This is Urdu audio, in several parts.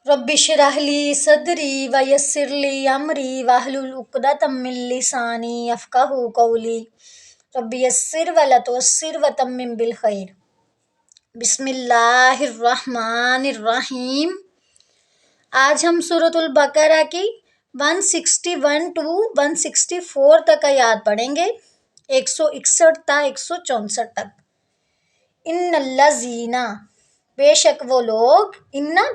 رب اشرح لی صدری ویسر لی امری واحلل عقدۃ من لسانی یفقہوا قولی رب یسر ولا تعسر وتمم بالخیر۔ بسم اللہ الرحمن الرحیم۔ آج ہم سورۃ البقرہ کی 161 to 164 تک آیات پڑھیں گے، 161 تا 164 تک۔ ان الذین، بے شک وہ لوگ،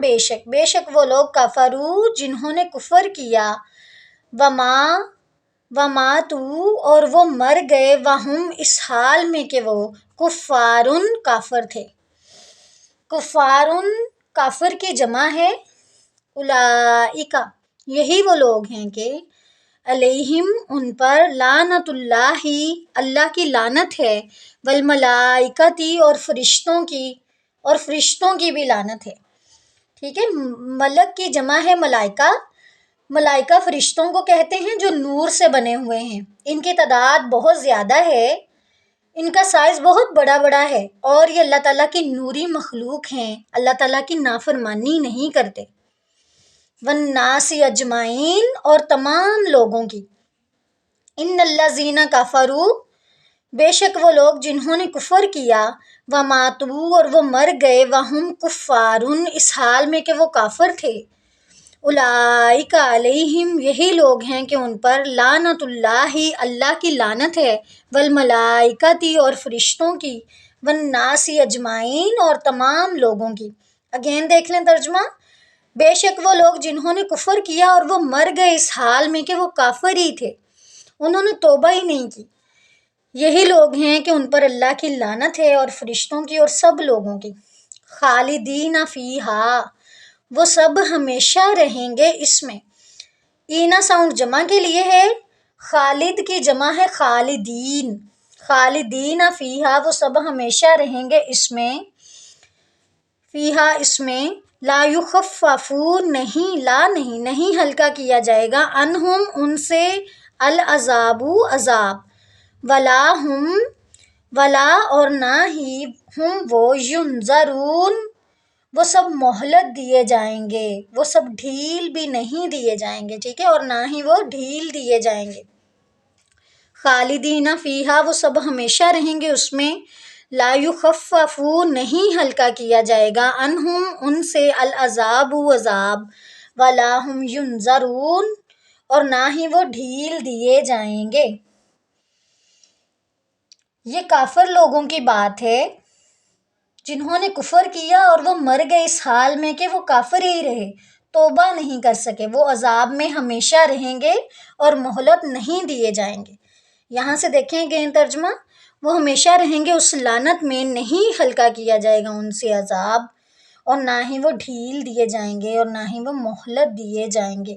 بے شک وہ لوگ کفرو، جنہوں نے کفر کیا، وماتوا اور وہ مر گئے، وہم اس حال میں کہ وہ کفارن کافر تھے۔ کفارن کافر کی جمع ہے اولئک، یہی وہ لوگ ہیں کہ علیہم ان پر لعنت اللہ، اللہ کی لعنت ہے، والملائکتی اور فرشتوں کی بھی لعنت ہے۔ ٹھیک ہے، ملک کی جمع ہے ملائکہ۔ ملائکہ فرشتوں کو کہتے ہیں جو نور سے بنے ہوئے ہیں، ان کی تعداد بہت زیادہ ہے، ان کا سائز بہت بڑا ہے، اور یہ اللہ تعالیٰ کی نوری مخلوق ہیں، اللہ تعالیٰ کی نافرمانی نہیں کرتے۔ والناس اجمعین، اور تمام لوگوں کی۔ ان الذین کفروا، بے شک وہ لوگ جنہوں نے کفر کیا، وماتوا اور وہ مر گئے، وہم کفارن اس حال میں کہ وہ کافر تھے، اولئک علیہم، یہی لوگ ہیں کہ ان پر لعنت اللہ، اللہ کی لعنت ہے، والملائکتی اور فرشتوں کی، والناس اجمعین اور تمام لوگوں کی۔ اگین دیکھ لیں ترجمہ۔ بے شک وہ لوگ جنہوں نے کفر کیا اور وہ مر گئے اس حال میں کہ وہ کافر ہی تھے، انہوں نے توبہ ہی نہیں کی، یہی لوگ ہیں کہ ان پر اللہ کی لعنت ہے، اور فرشتوں کی اور سب لوگوں کی۔ خالدین فیہا، وہ سب ہمیشہ رہیں گے اس میں۔ اینا ساؤنڈ جمع کے لیے ہے، خالد کی جمع ہے خالدین۔ خالدین فیہا، وہ سب ہمیشہ رہیں گے اس میں، فیہا اس میں، لا یخفف، نہیں ہلکا کیا جائے گا، عنہم ان سے، العذاب عذاب، ولا اور نہ ہی، ہم وہ، ینظرون وہ سب مہلت دیے جائیں گے، وہ سب ڈھیل بھی نہیں دیے جائیں گے، ٹھیک ہے، اور نہ ہی وہ ڈھیل دیے جائیں گے۔ خالدین فیہا، وہ سب ہمیشہ رہیں گے اس میں، لا یخفف، نہیں ہلکا کیا جائے گا، عنہم ان سے، العذاب عذاب، ولا ہم ینظرون اور نہ ہی وہ ڈھیل دیے جائیں گے۔ یہ کافر لوگوں کی بات ہے جنہوں نے کفر کیا اور وہ مر گئے اس حال میں کہ وہ کافر ہی رہے، توبہ نہیں کر سکے، وہ عذاب میں ہمیشہ رہیں گے اور مہلت نہیں دیے جائیں گے۔ یہاں سے دیکھیں گے ترجمہ، وہ ہمیشہ رہیں گے اس لعنت میں، نہیں ہلکا کیا جائے گا ان سے عذاب، اور نہ ہی وہ ڈھیل دیے جائیں گے، اور نہ ہی وہ مہلت دیے جائیں گے۔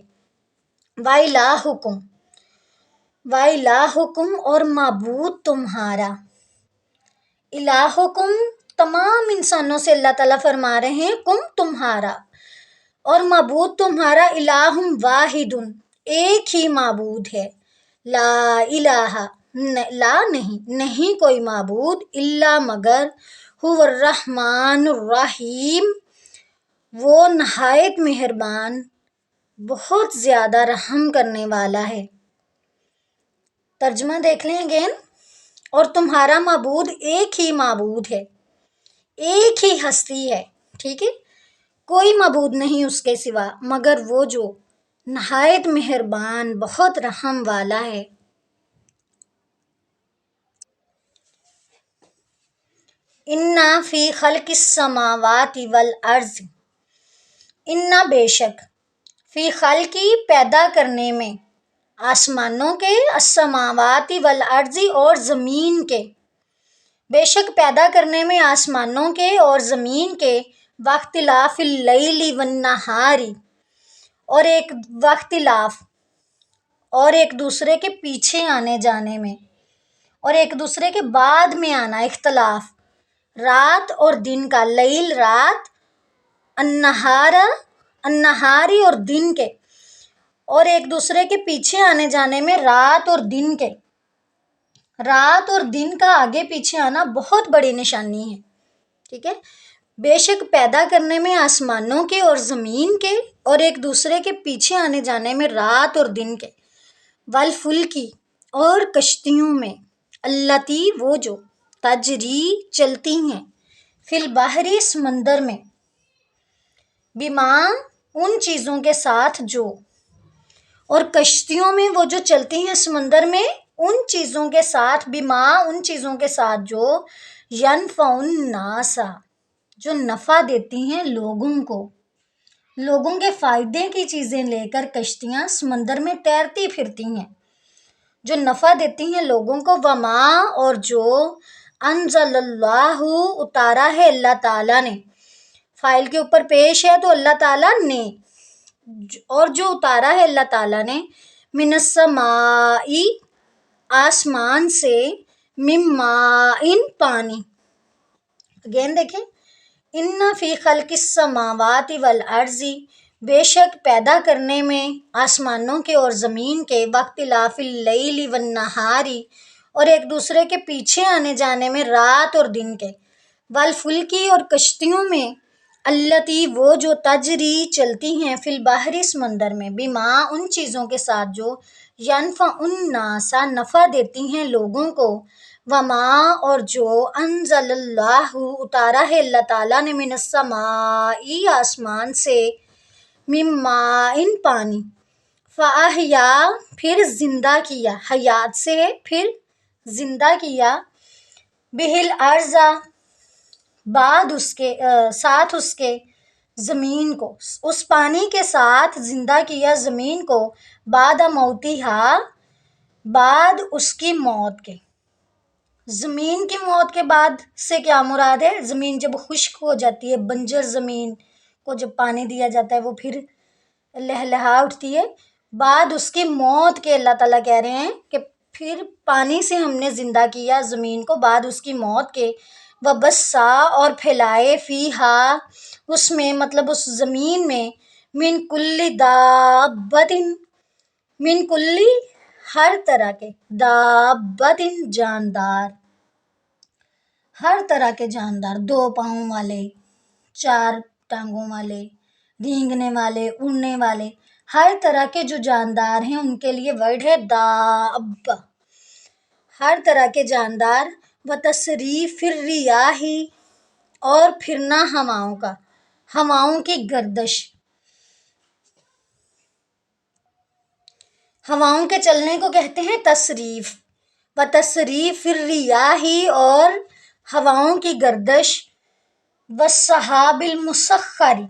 وَإِلَٰهُكُمْ اور معبود تمہارا، الہکم تمام انسانوں سے اللہ تعالیٰ فرما رہے ہیں کم تمہارا، اور معبود تمہارا، الہ واحد، ایک ہی معبود ہے، لا الہ، لا نہیں کوئی معبود، الا مگر، هو الرحمن الرحیم، وہ نہایت مہربان، بہت زیادہ رحم کرنے والا ہے۔ ترجمہ دیکھ لیں اگین۔ اور تمہارا معبود ایک ہی معبود ہے، ایک ہی ہستی ہے، ٹھیک ہے، کوئی معبود نہیں اس کے سوا، مگر وہ جو نہایت مہربان، بہت رحم والا ہے۔ انا فی خلق السماوات والارض، انا بے شک، فی خلقی پیدا کرنے میں، آسمانوں کے، السماوات والارض اور زمین کے، بے شک پیدا کرنے میں آسمانوں کے اور زمین کے، واختلاف اللیل والنہار، اور ایک دوسرے کے پیچھے آنے جانے میں، اور ایک دوسرے کے بعد میں آنا، اختلاف، رات اور دن کا، لیل رات، النہاری اور دن کے، اور ایک دوسرے کے پیچھے آنے جانے میں، رات اور دن کے، رات اور دن کا آگے پیچھے آنا بہت بڑی نشانی ہے، ٹھیک ہے۔ بے شک پیدا کرنے میں آسمانوں کے اور زمین کے اور ایک دوسرے کے پیچھے آنے جانے میں رات اور دن کے، والفلکی اور کشتیوں میں، التی وہ جو، تجری چلتی ہیں، فی البحری سمندر میں، بما ان چیزوں کے ساتھ جو، اور کشتیوں میں وہ جو چلتی ہیں سمندر میں ان چیزوں کے ساتھ، بما ان چیزوں کے ساتھ جو، ینفع الناس جو نفع دیتی ہیں لوگوں کو، لوگوں کے فائدے کی چیزیں لے کر کشتیاں سمندر میں تیرتی پھرتی ہیں جو نفع دیتی ہیں لوگوں کو، وما اور جو، انزل اللہ اتارا ہے اللہ تعالیٰ نے، فائل کے اوپر پیش ہے تو اللہ تعالیٰ نے، اور جو اتارا ہے اللہ تعالیٰ نے، من السماء آسمان سے، مماء پانی، اگین دیکھیں، ان فی خلق السماوات والارض بے شک پیدا کرنے میں آسمانوں کے اور زمین کے، واختلاف اللیل والنہار اور ایک دوسرے کے پیچھے آنے جانے میں رات اور دن کے، والفلکی اور کشتیوں میں، التی وہ جو، تجری چلتی ہیں، فی البحری سمندر میں، بما ان چیزوں کے ساتھ جو، ینفع الناس نفع دیتی ہیں لوگوں کو، وما اور جو، انزل اللہ اتارا ہے اللہ تعالیٰ نے، من السماء آسمان سے، من ماء پانی، فاحیا پھر زندہ کیا، حیات سے ہے پھر زندہ کیا، بہ الارض بعد اس کے ساتھ اس کے، زمین کو، اس پانی کے ساتھ زندہ کیا زمین کو، بعد موتیہا بعد اس کی موت کے، زمین کی موت کے بعد سے کیا مراد ہے؟ زمین جب خشک ہو جاتی ہے، بنجر زمین کو جب پانی دیا جاتا ہے وہ پھر لہلہا اٹھتی ہے، بعد اس کی موت کے، اللہ تعالیٰ کہہ رہے ہیں کہ پھر پانی سے ہم نے زندہ کیا زمین کو بعد اس کی موت کے، وبسا اور پھیلائے، فیہا اس میں، مطلب اس زمین میں، من کل دابت من کلی ہر طرح کے، دابت جاندار، ہر طرح کے جاندار، دو پاؤں والے، چار ٹانگوں والے، رینگنے والے، اڑنے والے، ہر طرح کے جو جاندار ہیں ان کے لیے ورڈ ہے داب، ہر طرح کے جاندار، وتصریف الریاح اور پھرنا ہواؤں کا، ہواؤں کی گردش، ہواؤں کے چلنے کو کہتے ہیں تصریف، وتصریف الریاح اور ہواؤں کی گردش، والسحاب المسخر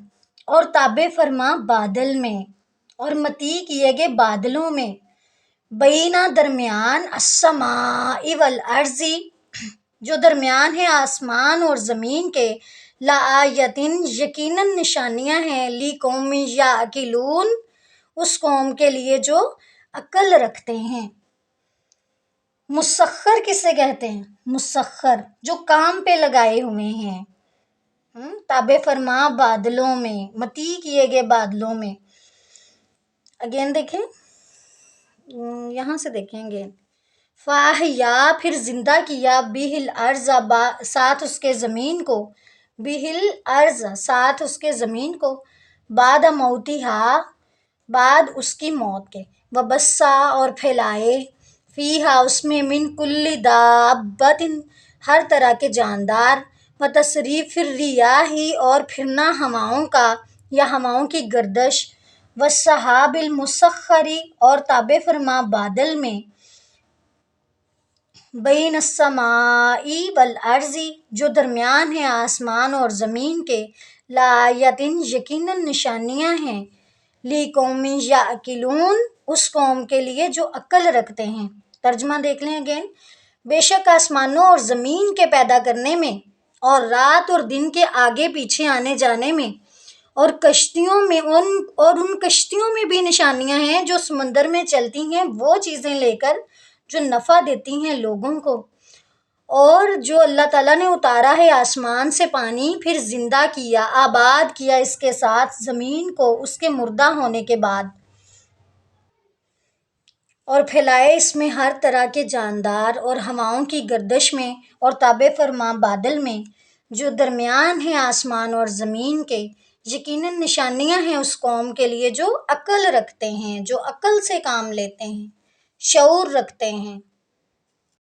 اور تابع فرما بادل میں، اور مطیع کیے گئے بادلوں میں، بینہ درمیان، السماء والارض جو درمیان ہے آسمان اور زمین کے، لآیۃ یقیناً نشانیاں ہیں، لقوم یعقلون اس قوم کے لیے جو عقل رکھتے ہیں۔ مسخر کسے کہتے ہیں؟ مسخر جو کام پہ لگائے ہوئے ہیں، تابع فرما بادلوں میں، مطیع کیے گئے بادلوں میں، اگین دیکھیں، یہاں سے دیکھیں گے، فاحیا پھر زندہ کیا، بہ الارض ساتھ اس کے زمین کو، بہ الارض ساتھ اس کے زمین کو، بعد موتیہا بعد اس کی موت کے، وبسا اور پھیلائے، فیہا اس میں، من کل دابت ہر طرح کے جاندار، وتصریف الریاح اور پھرنا ہواؤں کا یا ہواؤں کی گردش، والسحاب المسخر اور تابع فرما بادل میں، بین السماء والارض جو درمیان ہے آسمان اور زمین کے، لآیۃ یقیناً نشانیاں ہیں، لقوم یعقلون اس قوم کے لیے جو عقل رکھتے ہیں۔ ترجمہ دیکھ لیں اگین، بے شک آسمانوں اور زمین کے پیدا کرنے میں اور رات اور دن کے آگے پیچھے آنے جانے میں، اور کشتیوں میں ان کشتیوں میں بھی نشانیاں ہیں جو سمندر میں چلتی ہیں وہ چیزیں لے کر جو نفع دیتی ہیں لوگوں کو، اور جو اللہ تعالیٰ نے اتارا ہے آسمان سے پانی، پھر زندہ کیا، آباد کیا اس کے ساتھ زمین کو اس کے مردہ ہونے کے بعد، اور پھیلائے اس میں ہر طرح کے جاندار، اور ہواؤں کی گردش میں، اور تابع فرما بادل میں، جو درمیان ہے آسمان اور زمین کے، یقیناً نشانیاں ہیں اس قوم کے لیے جو عقل رکھتے ہیں، جو عقل سے کام لیتے ہیں، شعور رکھتے ہیں۔